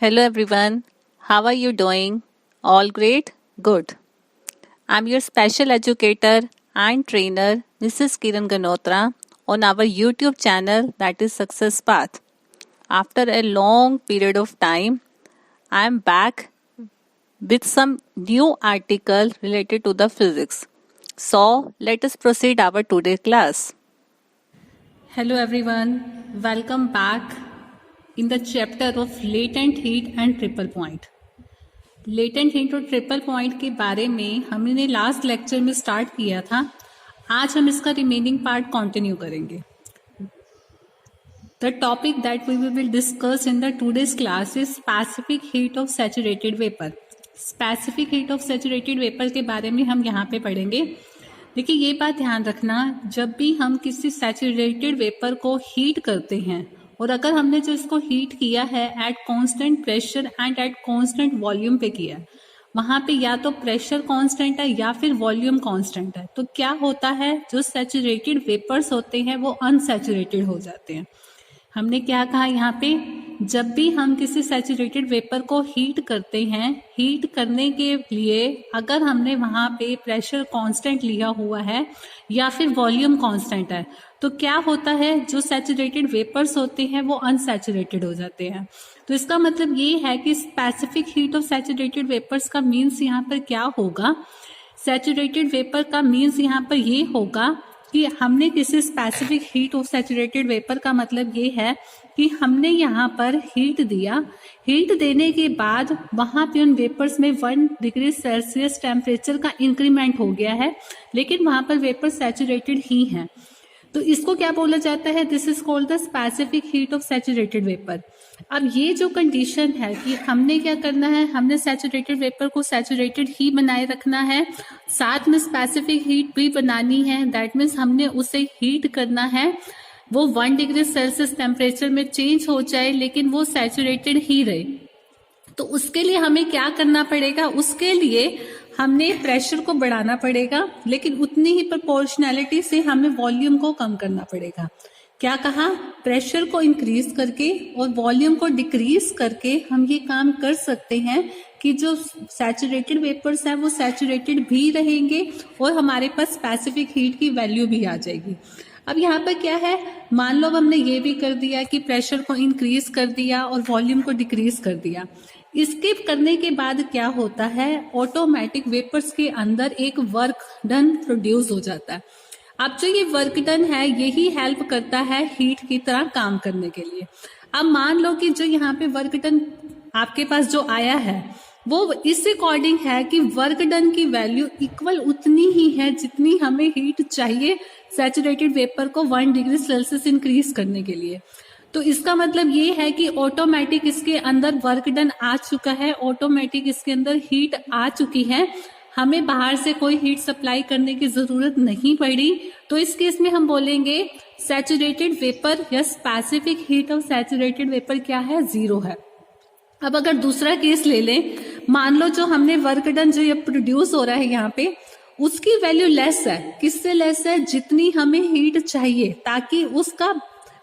Hello everyone. How are you doing? All great? Good. I'm your special educator and trainer, Mrs. Kiran Ganotra, on our YouTube channel that is Success Path. After a long period of time, I'm back with some new article related to the physics. So, let us proceed our today class. Hello everyone. Welcome back in the chapter of latent heat and triple point. Latent heat और triple point के बारे में हमने last lecture में start किया था. आज हम इसका रिमेनिंग पार्ट कंटिन्यू करेंगे. The topic that we will discuss in the today's class is specific heat of saturated vapour. Specific heat of saturated vapour के बारे में हम यहाँ पे पढ़ेंगे. देखिए, ये बात ध्यान रखना, जब भी हम किसी सैचुरेटेड वेपर को हीट करते हैं और अगर हमने जो इसको हीट किया है at constant pressure and at constant volume पे किया है, वहां पे या तो प्रेशर कांस्टेंट है या फिर वॉल्यूम कांस्टेंट है, तो क्या होता है, जो सैचुरेटेड वेपर्स होते हैं वो अनसैचुरेटेड हो जाते हैं. हमने क्या कहा यहाँ पे, जब भी हम किसी सैचुरेटेड वेपर को हीट करते हैं, हीट करने के लिए अगर हमने वहां पे प्रेशर कांस्टेंट लिया हुआ है या फिर वॉल्यूम कांस्टेंट है, तो क्या होता है, जो सैचुरेटेड वेपर्स होते हैं वो अनसैचुरेटेड हो जाते हैं. तो इसका मतलब ये है कि specific heat of saturated vapours का मीन्स यहाँ पर क्या होगा. सैचुरेटेड वेपर का मीन्स यहाँ पर ये होगा कि हमने किसी specific heat of saturated vapour का मतलब ये है कि हमने यहाँ पर हीट दिया. हीट देने के बाद वहां पे उन वेपर्स में 1 डिग्री सेल्सियस टेम्परेचर का इंक्रीमेंट हो गया है, लेकिन वहां पर वेपर सैचुरेटेड ही हैं. तो इसको क्या बोला जाता है, this is called the specific heat of saturated vapour. अब ये जो कंडीशन है कि हमने क्या करना है, हमने सैचुरेटेड वेपर को सैचुरेटेड ही बनाए रखना है, साथ में स्पेसिफिक हीट भी बनानी है. दैट मीन्स हमने उसे हीट करना है, वो 1 डिग्री सेल्सियस टेम्परेचर में चेंज हो जाए लेकिन वो सैचुरेटेड ही रहे. तो उसके लिए हमें क्या करना पड़ेगा, उसके लिए हमने प्रेशर को बढ़ाना पड़ेगा, लेकिन उतनी ही प्रोपोर्शनैलिटी से हमें वॉल्यूम को कम करना पड़ेगा. क्या कहा, प्रेशर को इंक्रीज करके और वॉल्यूम को डिक्रीज करके हम ये काम कर सकते हैं कि जो सैचुरेटेड वेपर्स हैं वो सैचुरेटेड भी रहेंगे और हमारे पास स्पेसिफिक हीट की वैल्यू भी आ जाएगी. अब यहाँ पर क्या है, मान लो हमने ये भी कर दिया कि प्रेशर को इंक्रीज कर दिया और वॉल्यूम को डिक्रीज कर दिया. इसके करने के बाद क्या होता है, ऑटोमेटिक वेपर्स के अंदर एक वर्क डन प्रोड्यूस हो जाता है. अब जो ये वर्क डन है यही हेल्प करता है हीट की तरह काम करने के लिए. अब मान लो कि जो यहाँ पे वर्क डन आपके पास जो आया है वो इस अकॉर्डिंग है कि वर्क डन की वैल्यू इक्वल उतनी ही है जितनी हमें हीट चाहिए सैचुरेटेड वेपर को 1 डिग्री सेल्सियस इंक्रीज करने के लिए. तो इसका मतलब ये है कि ऑटोमेटिक इसके अंदर वर्क डन आ चुका है, ऑटोमेटिक इसके अंदर हीट आ चुकी है, हमें बाहर से कोई हीट सप्लाई करने की जरूरत नहीं पड़ी. तो इस केस में हम बोलेंगे सैचुरेटेड वेपर या specific heat of saturated vapour क्या है, 0 है. अब अगर दूसरा केस ले लें, मान लो जो हमने वर्क डन जो ये प्रोड्यूस हो रहा है यहाँ पे, उसकी वैल्यू लेस है. किससे लेस है, जितनी हमें हीट चाहिए ताकि उसका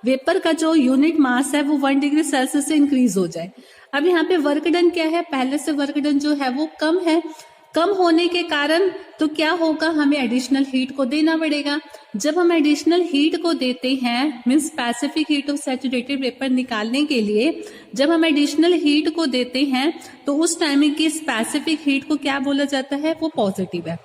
वेपर का जो यूनिट मास है वो 1 डिग्री सेल्सियस से इंक्रीज हो जाए. अब यहाँ पे वर्क डन क्या है, पहले से वर्क डन जो है वो कम है. कम होने के कारण तो क्या होगा, हमें एडिशनल हीट को देना पड़ेगा. जब हम एडिशनल हीट को देते हैं, means specific heat of saturated vapour निकालने के लिए जब हम एडिशनल हीट को देते हैं तो उस टाइमिंग की स्पेसिफिक हीट को क्या बोला जाता है, वो पॉजिटिव है.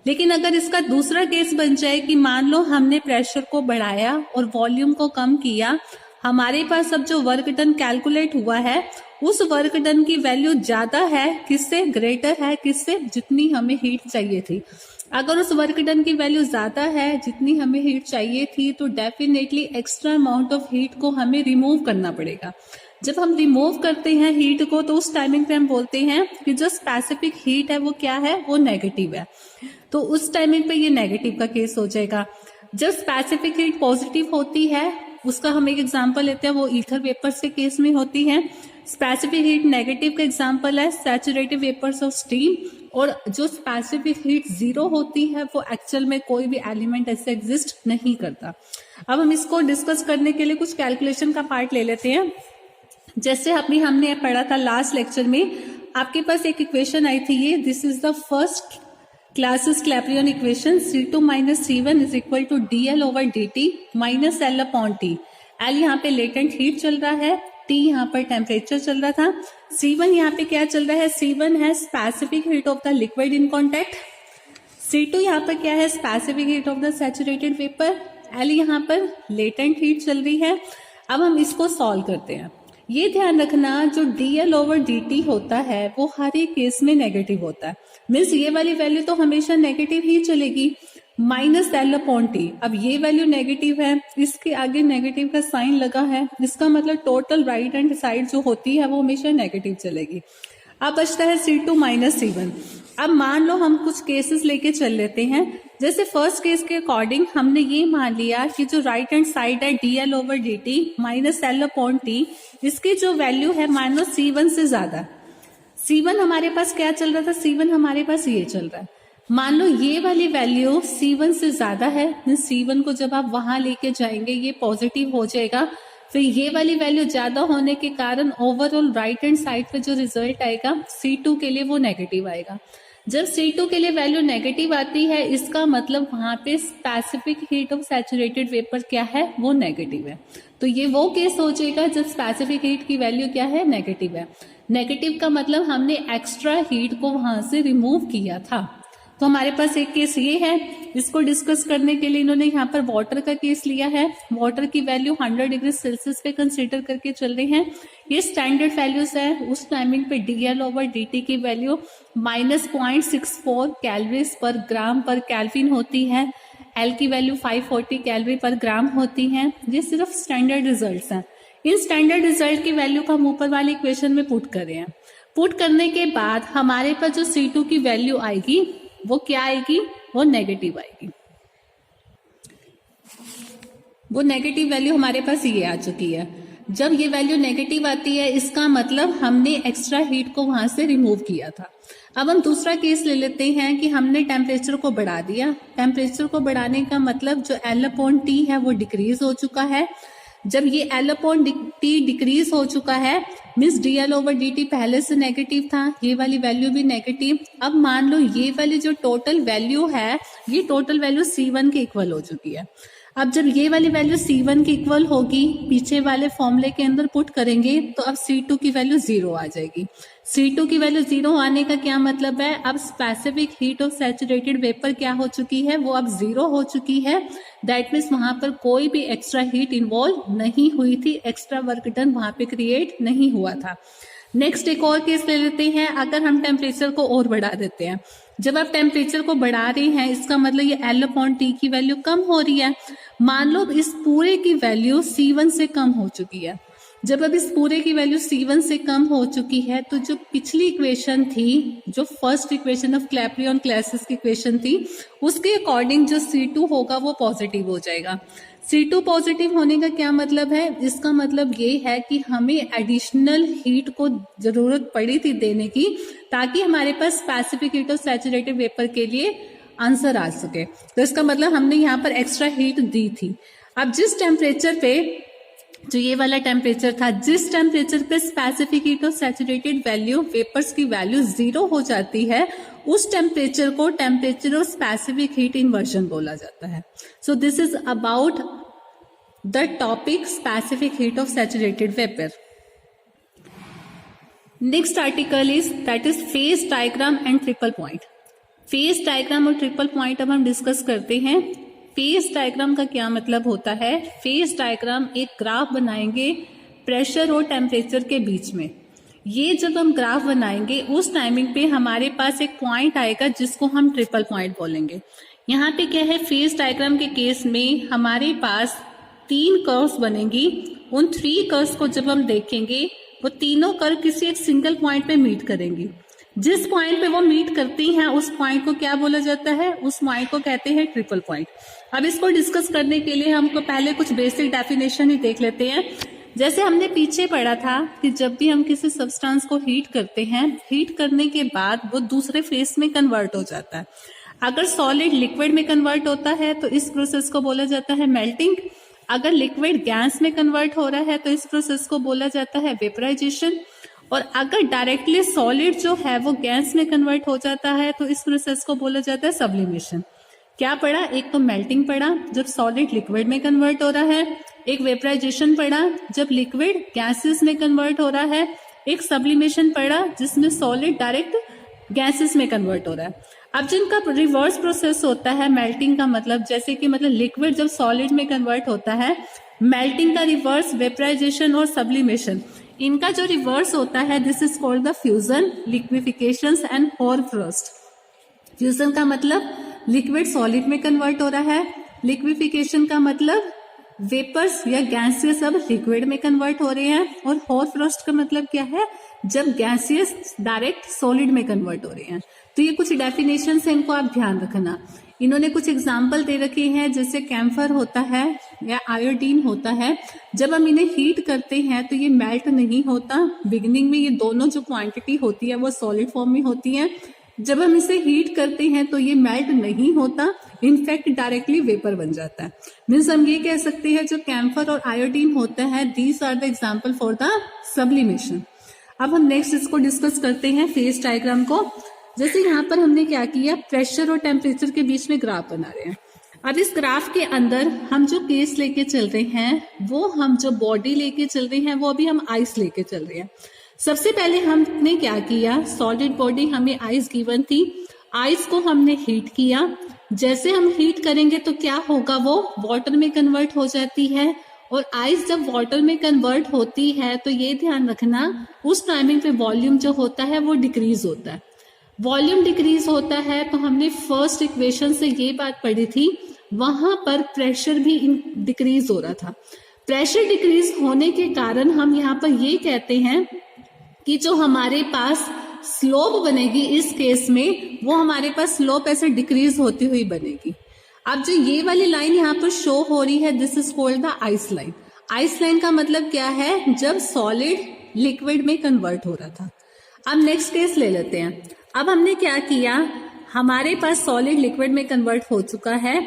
लेकिन अगर इसका दूसरा केस बन जाए कि मान लो हमने प्रेशर को बढ़ाया और वॉल्यूम को कम किया, हमारे पास अब जो वर्क डन कैलकुलेट हुआ है उस वर्क डन की वैल्यू ज्यादा है, किससे, ग्रेटर है, किससे, जितनी हमें हीट चाहिए थी. अगर उस वर्क डन की वैल्यू ज्यादा है जितनी हमें हीट चाहिए थी, तो definitely extra amount of heat को हमें रिमूव करना पड़ेगा. जब हम रिमूव करते हैं हीट को तो उस टाइमिंग पे हम बोलते हैं कि जो स्पेसिफिक हीट है वो क्या है, वो नेगेटिव है. तो उस टाइमिंग पे ये नेगेटिव का केस हो जाएगा. जब स्पेसिफिक हीट पॉजिटिव होती है, उसका हम एक एग्जांपल लेते हैं, वो ईथर वेपर्स के केस में होती है. स्पेसिफिक हीट नेगेटिव का एग्जांपल है सैचुरेटेड वेपर्स ऑफ स्टीम. और जो स्पेसिफिक हीट 0 होती है वो एक्चुअल में कोई भी एलिमेंट ऐसे एग्जिस्ट नहीं करता. अब हम इसको डिस्कस करने के लिए कुछ कैलकुलेशन का पार्ट ले लेते हैं. जैसे अभी हमने पढ़ा था लास्ट लेक्चर में, आपके पास एक इक्वेशन आई थी, ये this is the first Clausius Clapeyron equation, C2 minus C1 is equal to DL over DT minus L upon T। L यहाँ पे लेटेंट हीट चल रहा है, T यहाँ पर टेम्परेचर चल रहा था, C1 यहाँ पे क्या चल रहा है, C1 है specific heat of the liquid in contact, C2 यहाँ पर क्या है, specific heat of the saturated vapour, L यहाँ पर लेटेंट हीट चल रही है। अब हम इसको सॉल्व करते हैं। ये ध्यान रखना, जो DL ओवर DT होता है वो हर एक केस में नेगेटिव होता है, मीन्स ये वाली वैल्यू तो हमेशा नेगेटिव ही चलेगी, माइनस L अपॉन T। अब ये वैल्यू नेगेटिव है, इसके आगे नेगेटिव का साइन लगा है, इसका मतलब टोटल राइट हैंड साइड जो होती है वो हमेशा नेगेटिव चलेगी। अब बचता है C2 माइनस C1। अब मान लो हम कुछ केसेस लेके चल लेते हैं। जैसे फर्स्ट केस के अकॉर्डिंग हमने ये मान लिया कि जो राइट हैंड साइड है DL over DT minus L upon T, इसकी जो वैल्यू है मान लो C1 से ज्यादा। C1 हमारे पास क्या चल रहा था, C1 हमारे पास ये चल रहा है। मान लो ये वाली वैल्यू C1 से ज्यादा है, C1 को जब आप वहां लेके जाएंगे ये पॉजिटिव हो जाएगा, फिर ये वाली वैल्यू ज्यादा होने के कारण ओवरऑल राइट हैंड साइड पे जो रिजल्ट आएगा C2 के लिए वो नेगेटिव आएगा। जब C2 के लिए वैल्यू नेगेटिव आती है, इसका मतलब वहां पे specific heat of saturated vapour क्या है, वो नेगेटिव है। तो ये वो केस हो जाएगा जब स्पेसिफिक हीट की वैल्यू क्या है, नेगेटिव है। नेगेटिव का मतलब हमने एक्स्ट्रा हीट को वहां से रिमूव किया था। तो हमारे पास एक केस ये है, इसको डिस्कस करने के लिए इन्होंने यहाँ पर वाटर का केस लिया है। वाटर की वैल्यू 100 डिग्री सेल्सियस पे कंसीडर करके चल रहे हैं। ये स्टैंडर्ड वैल्यूज है। उस टाइमिंग पे DL ओवर DT की वैल्यू माइनस 0.64 कैलोरीज पर ग्राम पर केल्विन होती है। L की वैल्यू 540 कैलोरी पर ग्राम होती है। ये सिर्फ स्टैंडर्ड रिजल्ट हैं। इन स्टैंडर्ड रिजल्ट की वैल्यू को हम ऊपर वाले इक्वेशन में पुट कर रहे हैं। पुट करने के बाद हमारे पास जो C2 की वैल्यू आएगी वो क्या आएगी, वो नेगेटिव आएगी। वो नेगेटिव वैल्यू हमारे पास ये आ चुकी है। जब ये वैल्यू नेगेटिव आती है, इसका मतलब हमने एक्स्ट्रा हीट को वहां से रिमूव किया था। अब हम दूसरा केस ले लेते हैं कि हमने टेम्परेचर को बढ़ा दिया। टेम्परेचर को बढ़ाने का मतलब जो L अपॉन T है वो डिक्रीज हो चुका है। जब ये L अपॉन T डिक्रीज हो चुका है, मीन्स DL ओवर DT पहले से नेगेटिव था, ये वाली वैल्यू भी नेगेटिव। अब मान लो ये वाली जो टोटल वैल्यू है, ये टोटल वैल्यू C1 के इक्वल हो चुकी है। अब जब ये वाली वैल्यू C1 के इक्वल होगी, पीछे वाले फॉर्मूले के अंदर पुट करेंगे तो अब C2 की वैल्यू 0 आ जाएगी। C2 की वैल्यू 0 आने का क्या मतलब है, अब specific heat of saturated vapour क्या हो चुकी है, वो अब 0 हो चुकी है। दैट मीन्स वहां पर कोई भी एक्स्ट्रा हीट इन्वॉल्व नहीं हुई थी, एक्स्ट्रा वर्क डन वहां पे क्रिएट नहीं हुआ था। नेक्स्ट एक और केस ले लेते हैं। अगर हम टेम्परेचर को और बढ़ा देते हैं, जब आप टेम्परेचर को बढ़ा रहे हैं, इसका मतलब ये L अपॉन T की वैल्यू कम हो रही है। मान लो इस पूरे की वैल्यू C1 से कम हो चुकी है। जब अब इस पूरे की वैल्यू C1 से कम हो चुकी है, तो जो पिछली इक्वेशन थी, जो फर्स्ट इक्वेशन ऑफ क्लैपेरियन क्लासेस की इक्वेशन थी, उसके अकॉर्डिंग जो C2 होगा वो पॉजिटिव हो जाएगा। C2 पॉजिटिव होने का क्या मतलब है, इसका मतलब ये है कि हमें एडिशनल हीट को जरूरत पड़ी थी देने की, ताकि हमारे पास specific heat of saturated vapour के लिए आंसर आ सके। तो इसका मतलब हमने यहाँ पर एक्स्ट्रा हीट दी थी। अब जिस टेम्परेचर पे, जो ये वाला टेम्परेचर था, जिस टेम्परेचर पे specific heat of saturated value vapours की वैल्यू 0 हो जाती है, उस टेम्परेचर को temperature of specific heat inversion बोला जाता है। So this is about the topic specific heat of saturated vapour. Next article is that is phase diagram and triple point. Phase diagram और ट्रिपल पॉइंट अब हम discuss करते हैं। Phase diagram का क्या मतलब होता है, फेज डायग्राम एक ग्राफ बनाएंगे प्रेशर और टेम्परेचर के बीच में। ये जब हम ग्राफ बनाएंगे उस टाइमिंग पे हमारे पास एक पॉइंट आएगा जिसको हम ट्रिपल पॉइंट बोलेंगे। यहाँ पे क्या है, फेज डायग्राम के केस में हमारे पास 3 कर्व्स बनेंगी। उन 3 कर्व्स को जब हम देखेंगे, वो तीनों कर्व किसी एक सिंगल पॉइंट पे मीट करेंगी। जिस पॉइंट पे वो मीट करती हैं उस पॉइंट को क्या बोला जाता है, उस पॉइंट को कहते हैं ट्रिपल पॉइंट। अब इसको डिस्कस करने के लिए हमको पहले कुछ बेसिक डेफिनेशन ही देख लेते हैं। जैसे हमने पीछे पढ़ा था कि जब भी हम किसी सब्सटेंस को हीट करते हैं, हीट करने के बाद वो दूसरे फेज में कन्वर्ट हो जाता है। अगर सॉलिड लिक्विड में कन्वर्ट होता है तो इस प्रोसेस को बोला जाता है मेल्टिंग। अगर लिक्विड गैस में कन्वर्ट हो रहा है तो इस प्रोसेस को बोला जाता है वेपराइजेशन, और अगर डायरेक्टली सॉलिड जो है वो गैस में कन्वर्ट हो जाता है तो इस प्रोसेस को बोला जाता है सब्लिमेशन। क्या पढ़ा? एक तो मेल्टिंग पढ़ा जब सॉलिड लिक्विड में कन्वर्ट हो रहा है, एक वेपराइजेशन पढ़ा जब लिक्विड गैसेस में कन्वर्ट हो रहा है, एक सब्लिमेशन पढ़ा जिसमें सॉलिड डायरेक्ट गैसेस में कन्वर्ट हो रहा है। अब जिनका रिवर्स प्रोसेस होता है मेल्टिंग का मतलब, जैसे कि मतलब लिक्विड जब सॉलिड में कन्वर्ट होता है, मेल्टिंग का रिवर्स वेपराइजेशन और सब्लिमेशन, इनका जो रिवर्स होता है this is called the fusion, liquefaction and hoarfrost. Fusion का मतलब लिक्विड सॉलिड में कन्वर्ट हो रहा है, लिक्विफिकेशन का मतलब वेपर्स या गैसेस अब लिक्विड में कन्वर्ट हो रहे हैं, और होरफ्रॉस्ट का मतलब क्या है? जब गैसेस डायरेक्ट सॉलिड में कन्वर्ट हो रहे हैं। तो ये कुछ डेफिनेशन है, इनको आप ध्यान रखना। इन्होंने कुछ एग्जाम्पल दे रखे हैं, जैसे कैम्फर होता है या आयोडीन होता है, जब हम इन्हें हीट करते हैं तो ये मेल्ट नहीं होता। बिगिनिंग में ये दोनों जो क्वांटिटी होती है वो सॉलिड फॉर्म में होती है, जब हम इसे हीट करते हैं तो ये मेल्ट नहीं होता, इनफैक्ट डायरेक्टली वेपर बन जाता है। मीन्स हम ये कह सकते हैं जो कैम्फर और आयोडीन होता है these are the example for the sublimation. अब हम नेक्स्ट इसको डिस्कस करते हैं फेज डायग्राम को। जैसे यहाँ पर हमने क्या किया, प्रेशर और टेम्परेचर के बीच में ग्राफ बना रहे हैं। अब इस ग्राफ के अंदर हम जो केस लेके चल रहे हैं, वो हम जो बॉडी लेके चल रहे हैं वो अभी हम आइस लेके चल रहे हैं। सबसे पहले हमने क्या किया, सॉलिड बॉडी हमें आइस गिवन थी, आइस को हमने हीट किया। जैसे हम हीट करेंगे तो क्या होगा, वो वाटर में कन्वर्ट हो जाती है, और आइस जब वाटर में कन्वर्ट होती है तो ये ध्यान रखना उस टाइमिंग पे वॉल्यूम जो होता है वो डिक्रीज होता है। वॉल्यूम डिक्रीज होता है तो हमने फर्स्ट इक्वेशन से ये बात पढ़ी थी, वहां पर प्रेशर भी डिक्रीज हो रहा था। प्रेशर डिक्रीज होने के कारण हम यहाँ पर ये कहते हैं कि जो हमारे पास स्लोप बनेगी इस केस में, वो हमारे पास स्लोप ऐसे डिक्रीज होती हुई बनेगी। अब जो ये वाली लाइन यहाँ पर शो हो रही है this is called the ice line. Ice line का मतलब क्या है, जब सॉलिड लिक्विड में कन्वर्ट हो रहा था। अब नेक्स्ट केस ले लेते हैं। अब हमने क्या किया, हमारे पास सॉलिड लिक्विड में कन्वर्ट हो चुका है,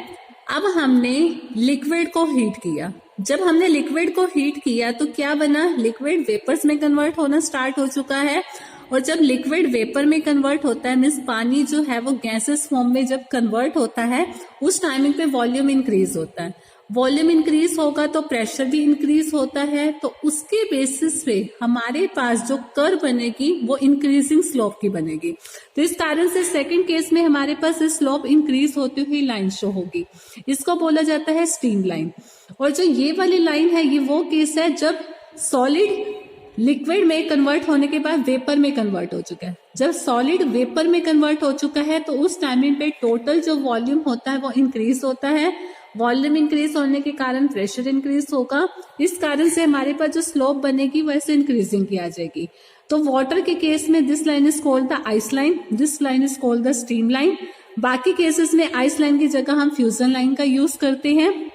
अब हमने लिक्विड को हीट किया। जब हमने लिक्विड को हीट किया तो क्या बना, लिक्विड वेपर्स में कन्वर्ट होना स्टार्ट हो चुका है, और जब लिक्विड वेपर में कन्वर्ट होता है मीन्स पानी जो है वो गैसेस फॉर्म में जब कन्वर्ट होता है, उस टाइमिंग पे वॉल्यूम इंक्रीज होता है। वॉल्यूम इंक्रीज होगा तो प्रेशर भी इंक्रीज होता है, तो उसके बेसिस पे हमारे पास जो कर्व बनेगी वो इंक्रीजिंग स्लोप की बनेगी। तो इस कारण से सेकंड केस में हमारे पास स्लोप इंक्रीज होती हुई लाइन शो होगी, इसको बोला जाता है स्ट्रीम लाइन। और जो ये वाली लाइन है ये वो केस है जब सॉलिड लिक्विड में कन्वर्ट होने के बाद वेपर में कन्वर्ट हो चुका है। जब सॉलिड वेपर में कन्वर्ट हो चुका है तो उस टाइमिंग पे टोटल जो वॉल्यूम होता है वो इंक्रीज होता है। वॉल्यूम इंक्रीज होने के कारण प्रेशर इंक्रीज होगा, इस कारण से हमारे पास जो स्लोप बनेगी वो ऐसे इंक्रीजिंग की आ जाएगी। तो वाटर के केस में this line is called the ice line, this line is called the stream line. बाकी केसेस में आइस लाइन की जगह हम फ्यूजन लाइन का यूज करते हैं,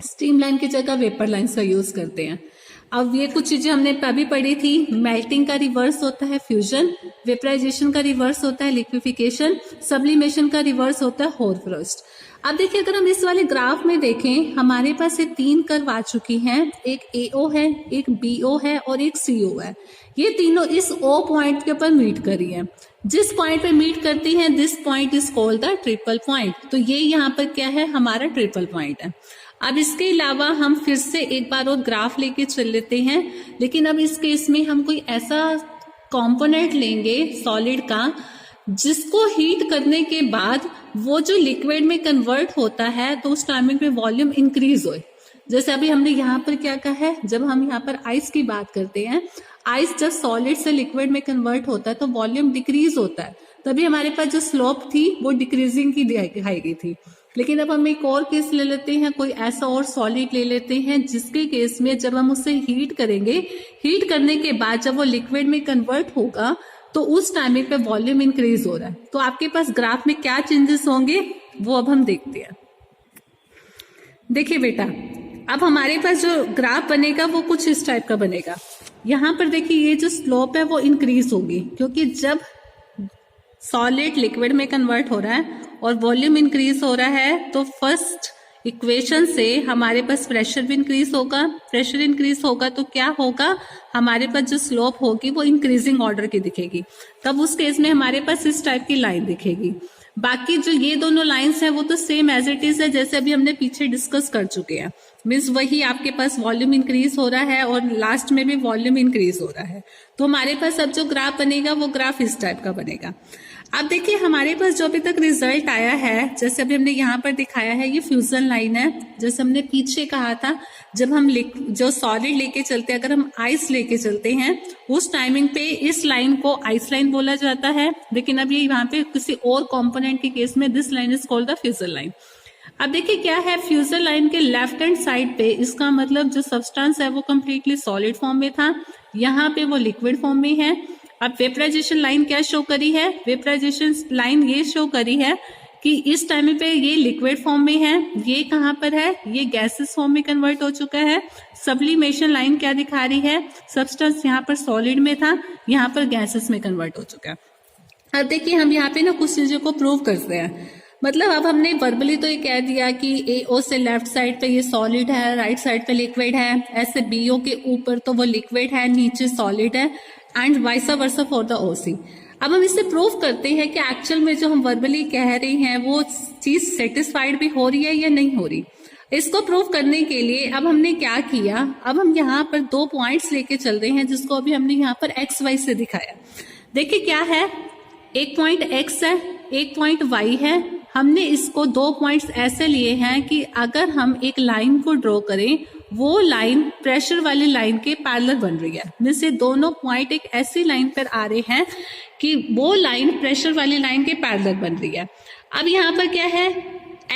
स्ट्रीम लाइन की जगह वेपर लाइन का यूज करते हैं। अब ये कुछ चीजें हमने अभी पढ़ी थी, मेल्टिंग का रिवर्स होता है फ्यूजन, वेपराइजेशन का रिवर्स होता है लिक्विफिकेशन, सब्लिमेशन का रिवर्स होता है होरफ्रॉस्ट। अब देखिए अगर हम इस वाले ग्राफ में देखें, हमारे पास ये 3 कर्व आ चुकी हैं, एक AO है, एक BO है और एक CO है। ये तीनों इस O पॉइंट के ऊपर मीट कर रही है। जिस पॉइंट पे मीट करती हैं this point is called the triple point. तो ये यहाँ पर क्या है, हमारा ट्रिपल पॉइंट है। अब इसके अलावा हम फिर से एक बार और ग्राफ लेके चल लेते हैं, लेकिन अब इस केस में हम कोई ऐसा कंपोनेंट लेंगे सॉलिड का जिसको हीट करने के बाद वो जो लिक्विड में कन्वर्ट होता है तो उस टाइमिंग पे वॉल्यूम इंक्रीज हो। जैसे अभी हमने यहाँ पर क्या कहा है, जब हम यहाँ पर आइस की बात करते हैं, आइस जब सॉलिड से लिक्विड में कन्वर्ट होता है तो वॉल्यूम डिक्रीज होता है, तभी हमारे पास जो स्लोप थी वो डिक्रीजिंग की दिखाई गई थी। लेकिन अब हम एक और केस ले लेते हैं, कोई ऐसा और सॉलिड ले लेते हैं जिसके केस में जब हम उसे हीट करेंगे, हीट करने के बाद जब वो लिक्विड में कन्वर्ट होगा तो उस टाइमिंग पे वॉल्यूम इंक्रीज हो रहा है। तो आपके पास ग्राफ में क्या चेंजेस होंगे वो अब हम देखते हैं। देखिए बेटा, अब हमारे पास जो ग्राफ बनेगा वो कुछ इस टाइप का बनेगा। यहाँ पर देखिए ये जो स्लोप है वो इंक्रीज होगी, क्योंकि जब सॉलिड लिक्विड में कन्वर्ट हो रहा है और वॉल्यूम इंक्रीज हो रहा है तो फर्स्ट इक्वेशन से हमारे पास प्रेशर भी इंक्रीज होगा, प्रेशर इंक्रीज होगा तो क्या होगा, हमारे पास जो स्लोप होगी वो इंक्रीजिंग ऑर्डर की दिखेगी। तब उस केस में हमारे पास इस टाइप की लाइन दिखेगी। बाकी जो ये दोनों लाइंस हैं वो तो सेम एज इट इज है, जैसे अभी हमने पीछे डिस्कस कर चुके हैं। मीन्स वही आपके पास वॉल्यूम इंक्रीज हो रहा है और लास्ट में भी वॉल्यूम इंक्रीज हो रहा है। तो हमारे पास अब जो ग्राफ बनेगा वो ग्राफ इस टाइप का बनेगा। अब देखिए हमारे पास जो अभी तक रिजल्ट आया है, जैसे अभी हमने यहाँ पर दिखाया है, ये फ्यूजन लाइन है। जैसे हमने पीछे कहा था, जब हम जो सॉलिड लेके चलते हैं, अगर हम आइस लेके चलते हैं उस टाइमिंग पे इस लाइन को आइस लाइन बोला जाता है। लेकिन अब ये यहाँ पे किसी और कंपोनेंट के केस में this line is called the fusion line. अब देखिए क्या है, फ्यूजन लाइन के लेफ्ट हैंड साइड पे इसका मतलब जो सब्सटेंस है वो कंप्लीटली सॉलिड फॉर्म में था, यहाँ पे वो लिक्विड फॉर्म में है। अब वेपराइजेशन लाइन क्या शो करी है, वेपराइजेशन लाइन ये शो करी है कि इस टाइम पे ये लिक्विड फॉर्म में है, ये कहाँ पर है, ये गैसेस फॉर्म में कन्वर्ट हो चुका है। सब्लिमेशन लाइन क्या दिखा रही है, सब्सटेंस यहाँ पर सॉलिड में था, यहाँ पर गैसेस में कन्वर्ट हो चुका है। अब देखिए हम यहाँ पे ना कुछ चीजों को प्रूव करते हैं। मतलब अब हमने वर्बली तो ये कह दिया कि AO से लेफ्ट साइड पे ये सॉलिड है, राइट साइड पे लिक्विड है, ऐसे BO के ऊपर तो वो लिक्विड है, नीचे सॉलिड है, and vice versa for the OC। अब हम इसे प्रूव करते हैं कि एक्चुअल में जो हम वर्बली कह रहे हैं वो चीज सेटिस्फाइड भी हो रही है या नहीं हो रही। इसको प्रूव करने के लिए अब हमने क्या किया, अब हम यहाँ पर 2 पॉइंट्स लेके चल रहे हैं जिसको अभी हमने यहाँ पर XY से दिखाया। देखिए क्या है, एक पॉइंट X है, एक पॉइंट Y है। हमने इसको 2 पॉइंट्स ऐसे लिए हैं कि अगर हम एक लाइन को ड्रॉ करें, वो लाइन प्रेशर वाली लाइन के पैरेलल बन रही है। मींस ये दोनों पॉइंट एक ऐसी लाइन पर आ रहे हैं कि वो लाइन प्रेशर वाली लाइन के पैरेलल बन रही है। अब यहाँ पर क्या है,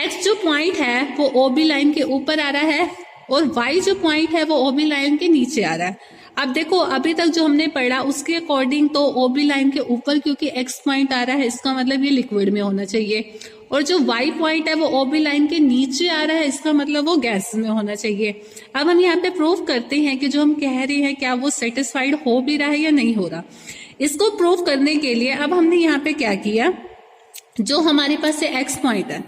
X जो पॉइंट है वो OB लाइन के ऊपर आ रहा है और Y जो पॉइंट है वो OB लाइन के नीचे आ रहा है। अब देखो अभी तक जो हमने पढ़ा उसके अकॉर्डिंग तो OB लाइन के ऊपर क्योंकि X पॉइंट आ रहा है, इसका मतलब ये लिक्विड में होना चाहिए, और जो Y पॉइंट है वो OB लाइन के नीचे आ रहा है, इसका मतलब वो गैस में होना चाहिए। अब हम यहाँ पे प्रूव करते हैं कि जो हम कह रहे हैं क्या वो सेटिस्फाइड हो भी रहा है या नहीं हो रहा। इसको प्रूव करने के लिए अब हमने यहाँ पे क्या किया, जो हमारे पास से X पॉइंट है,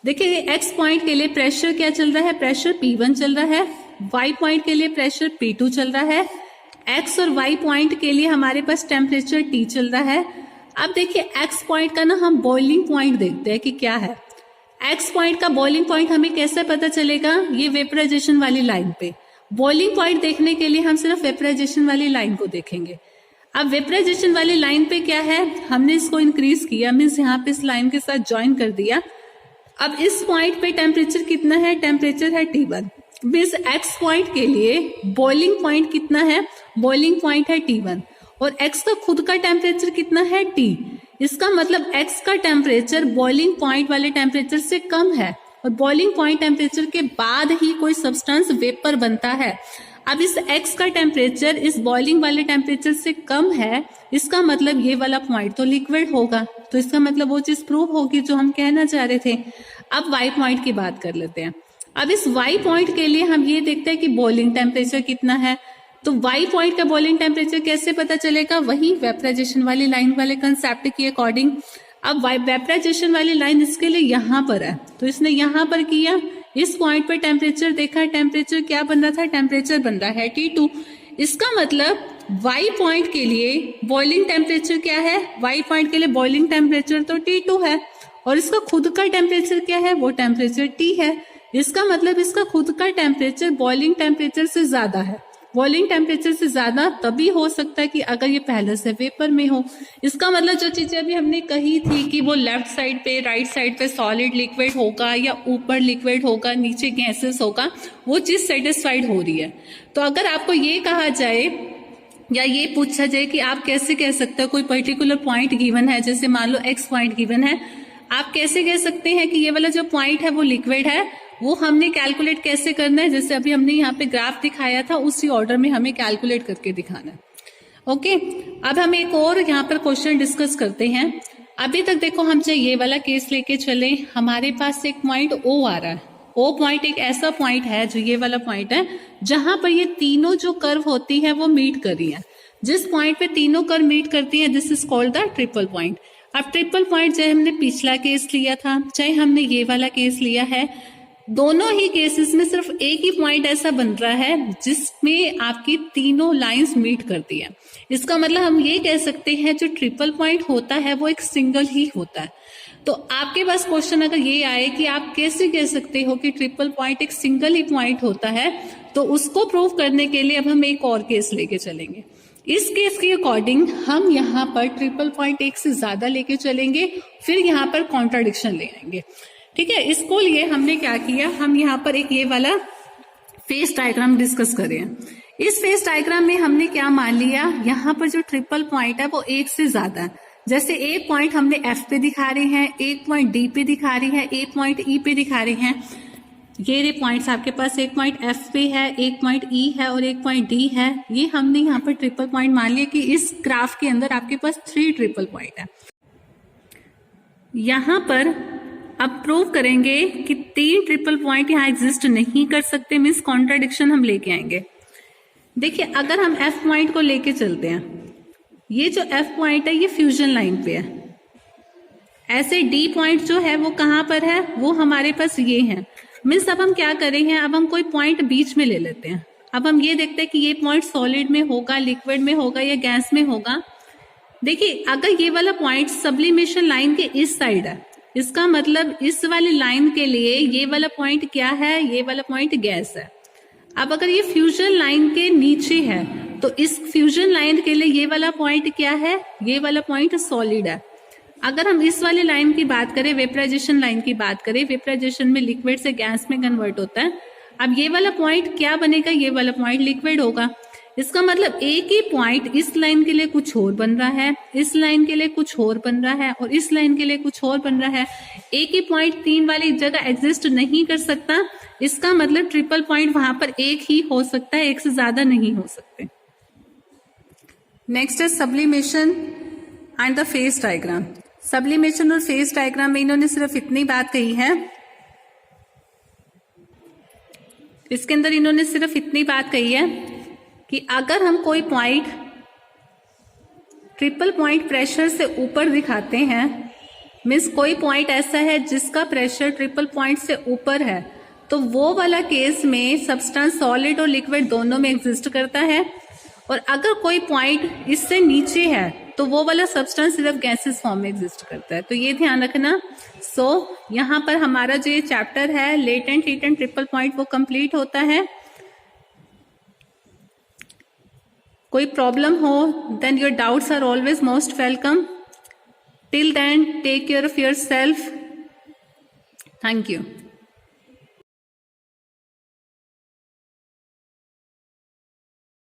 देखिए X पॉइंट के लिए प्रेशर क्या चल रहा है, प्रेशर P1 चल रहा है। Y पॉइंट के लिए प्रेशर P2 चल रहा है। X और Y पॉइंट के लिए हमारे पास टेम्परेचर T चल रहा है। अब देखिए X पॉइंट का ना हम बॉइलिंग पॉइंट देखते हैं कि क्या है। X पॉइंट का बॉइलिंग पॉइंट हमें कैसे पता चलेगा, ये वेपराइजेशन वाली लाइन पे। बॉइलिंग पॉइंट देखने के लिए हम सिर्फ वेपराइजेशन वाली लाइन को देखेंगे। अब वेपराइजेशन वाली लाइन पे क्या है, हमने इसको इंक्रीज किया, मीन्स यहाँ पे इस लाइन के साथ ज्वाइन कर दिया। अब इस पॉइंट पे टेम्परेचर कितना है, टेम्परेचर है T1। मीन्स X पॉइंट के लिए बॉइलिंग पॉइंट कितना है, बॉइलिंग पॉइंट है T1 और X का खुद का टेम्परेचर कितना है T। इसका मतलब X का टेम्परेचर बॉइलिंग पॉइंट वाले टेम्परेचर से कम है और बॉइलिंग पॉइंट टेम्परेचर के बाद ही कोई सब्सटेंस वेपर बनता है। अब इस X का टेम्परेचर इस बॉइलिंग वाले टेम्परेचर से कम है, इसका मतलब ये वाला पॉइंट तो लिक्विड होगा, तो इसका मतलब वो चीज प्रूव होगी जो हम कहना चाह रहे थे। अब Y पॉइंट की बात कर लेते हैं। अब इस Y पॉइंट के लिए हम ये देखते हैं कि बॉइलिंग टेम्परेचर कितना है, तो Y पॉइंट का बॉइलिंग टेम्परेचर कैसे पता चलेगा, वही वेपराइजेशन वाली लाइन वाले कंसेप्ट के अकॉर्डिंग। अब वेपराइजेशन वाली लाइन इसके लिए यहाँ पर है, तो इसने यहाँ पर किया, इस पॉइंट पर टेम्परेचर देखा, टेम्परेचर क्या बन रहा था, टेम्परेचर बन रहा है T2। इसका मतलब Y पॉइंट के लिए बॉइलिंग टेम्परेचर क्या है, Y पॉइंट के लिए बॉइलिंग टेम्परेचर तो T2 है और इसका खुद का टेम्परेचर क्या है, वो टेम्परेचर T है। इसका मतलब इसका खुद का टेम्परेचर बॉइलिंग टेम्परेचर से ज्यादा है। बॉइलिंग टेम्परेचर से ज्यादा तभी हो सकता है कि अगर ये पहले से वेपर में हो। इसका मतलब जो चीजें अभी हमने कही थी कि वो लेफ्ट साइड पे, राइट साइड पे सॉलिड लिक्विड होगा या ऊपर लिक्विड होगा, नीचे गैसेस होगा, वो चीज सेटिस्फाइड हो रही है। तो अगर आपको ये कहा जाए या ये पूछा जाए कि आप कैसे कह सकते हो कोई पर्टिकुलर पॉइंट गिवन है, जैसे मान लो X पॉइंट गिवन है, आप कैसे कह सकते हैं कि ये वाला जो पॉइंट है वो लिक्विड है, वो हमने कैलकुलेट कैसे करना है, जैसे अभी हमने यहाँ पे ग्राफ दिखाया था उसी ऑर्डर में हमें कैलकुलेट करके दिखाना है। ओके, अब हम एक और यहाँ पर क्वेश्चन डिस्कस करते हैं। अभी तक देखो हम चाहे ये वाला केस लेके चले, हमारे पास एक पॉइंट O आ रहा है। O पॉइंट एक ऐसा पॉइंट है जो ये वाला पॉइंट है जहां पर ये तीनों जो कर्व होती है वो मीट कर रही है। जिस पॉइंट पे तीनों कर्व मीट करती है this is called the triple point. अब ट्रिपल पॉइंट चाहे हमने पिछला केस लिया था, चाहे हमने ये वाला केस लिया है, दोनों ही केसेस में सिर्फ एक ही पॉइंट ऐसा बन रहा है जिसमें आपकी तीनों लाइंस मीट करती है। इसका मतलब हम ये कह सकते हैं जो ट्रिपल पॉइंट होता है वो एक सिंगल ही होता है। तो आपके पास क्वेश्चन अगर ये आए कि आप कैसे कह सकते हो कि ट्रिपल पॉइंट एक सिंगल ही पॉइंट होता है, तो उसको प्रूव करने के लिए अब हम एक और केस लेके चलेंगे। इस केस के अकॉर्डिंग हम यहाँ पर ट्रिपल पॉइंट एक से ज्यादा लेके चलेंगे, फिर यहाँ पर कॉन्ट्राडिक्शन ले आएंगे। ठीक है, इसको लिए हमने क्या किया, हम यहाँ पर एक ये वाला फेस डायग्राम डिस्कस करें। इस फेस डायग्राम में हमने क्या मान लिया, यहाँ पर जो ट्रिपल पॉइंट है वो एक से ज्यादा है। जैसे एक पॉइंट हमने एफ पे दिखा रहे हैं, एक पॉइंट डी पे दिखा रहे हैं, एक पॉइंट ई पे दिखा रहे हैं। ये रे पॉइंट्स आपके पास एक पॉइंट एफ पे है, एक पॉइंट ई है और एक पॉइंट डी है। ये हमने यहाँ पर ट्रिपल पॉइंट मान लिया कि इस ग्राफ के अंदर आपके पास 3 ट्रिपल पॉइंट है। यहाँ पर अब प्रूव करेंगे कि 3 ट्रिपल पॉइंट यहाँ एग्जिस्ट नहीं कर सकते, मीन्स कॉन्ट्राडिक्शन हम लेके आएंगे। देखिए, अगर हम एफ पॉइंट को लेके चलते हैं, ये जो एफ पॉइंट है ये फ्यूजन लाइन पे है। ऐसे डी पॉइंट जो है वो कहाँ पर है, वो हमारे पास ये है। मीन्स अब हम क्या कर रहे हैं, अब हम कोई पॉइंट बीच में ले लेते हैं। अब हम ये देखते हैं कि ये पॉइंट सॉलिड में होगा, लिक्विड में होगा या गैस में होगा। देखिए, अगर ये वाला पॉइंट सब्लिमेशन लाइन के इस साइड है, इसका मतलब इस वाली लाइन के लिए ये वाला पॉइंट क्या है, ये वाला पॉइंट गैस है। अब अगर ये फ्यूजन लाइन के नीचे है तो इस फ्यूजन लाइन के लिए ये वाला पॉइंट क्या है, ये वाला पॉइंट सॉलिड है। अगर हम इस वाली लाइन की बात करें, वेपराइजेशन लाइन की बात करें, वेपराइजेशन में लिक्विड से गैस में कन्वर्ट होता है। अब ये वाला पॉइंट क्या बनेगा, ये वाला पॉइंट लिक्विड होगा। इसका मतलब एक ही पॉइंट इस लाइन के लिए कुछ और बन रहा है, इस लाइन के लिए कुछ और बन रहा है और इस लाइन के लिए कुछ और बन रहा है। एक ही पॉइंट 3 वाली जगह एग्जिस्ट नहीं कर सकता। इसका मतलब ट्रिपल पॉइंट वहां पर एक ही हो सकता है, एक से ज्यादा नहीं हो सकते। नेक्स्ट है sublimation and the phase diagram. Sublimation और फेस डायग्राम में इन्होंने सिर्फ इतनी बात कही है, इसके अंदर इन्होंने सिर्फ इतनी बात कही है कि अगर हम कोई पॉइंट ट्रिपल पॉइंट प्रेशर से ऊपर दिखाते हैं, मीन्स कोई पॉइंट ऐसा है जिसका प्रेशर ट्रिपल पॉइंट से ऊपर है, तो वो वाला केस में सब्सटेंस सॉलिड और लिक्विड दोनों में एग्जिस्ट करता है। और अगर कोई पॉइंट इससे नीचे है तो वो वाला सब्सटेंस सिर्फ गैसेस फॉर्म में एग्जिस्ट करता है। तो ये ध्यान रखना। यहाँ पर हमारा जो ये चैप्टर है latent heat and triple point वो कंप्लीट होता है। कोई प्रॉब्लम हो then your doubts are always most welcome. Till then take care of yourself. Thank you.